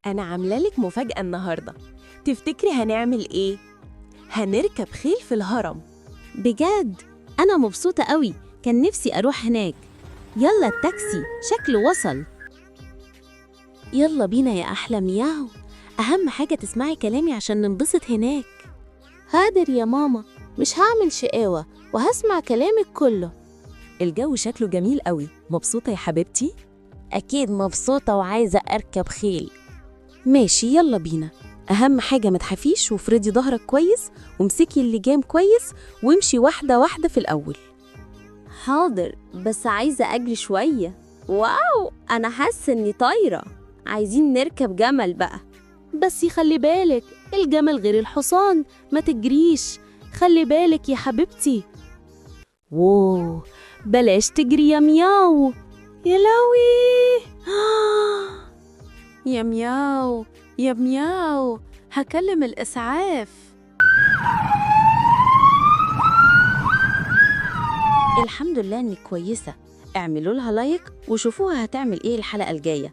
أنا عاملة لك مفاجأة النهاردة. تفتكري هنعمل إيه؟ هنركب خيل في الهرم. بجد أنا مبسوطة قوي، كان نفسي أروح هناك. يلا التاكسي شكله وصل. يلا بينا يا أحلى مياو، أهم حاجة تسمعي كلامي عشان ننبسط هناك. هادر يا ماما، مش هعمل شقاوة وهسمع كلامك كله. الجو شكله جميل قوي. مبسوطة يا حبيبتي؟ أكيد مبسوطة وعايزة أركب خيل. ماشي يلا بينا، أهم حاجة ما تخافيش وفردي ظهرك كويس وامسكي اللجام كويس وامشي واحدة واحدة في الأول. حاضر، بس عايزة أجري شوية. واو، أنا حاسة إني طايرة. عايزين نركب جمل بقى. بس خلي بالك، الجمل غير الحصان، ما تجريش. خلي بالك يا حبيبتي. ووو، بلاش تجري يا مياو. يا لوي. يا مياو يا مياو، هكلم الإسعاف. الحمد لله إنك كويسة. اعملوا لها لايك وشوفوها هتعمل إيه الحلقة الجاية.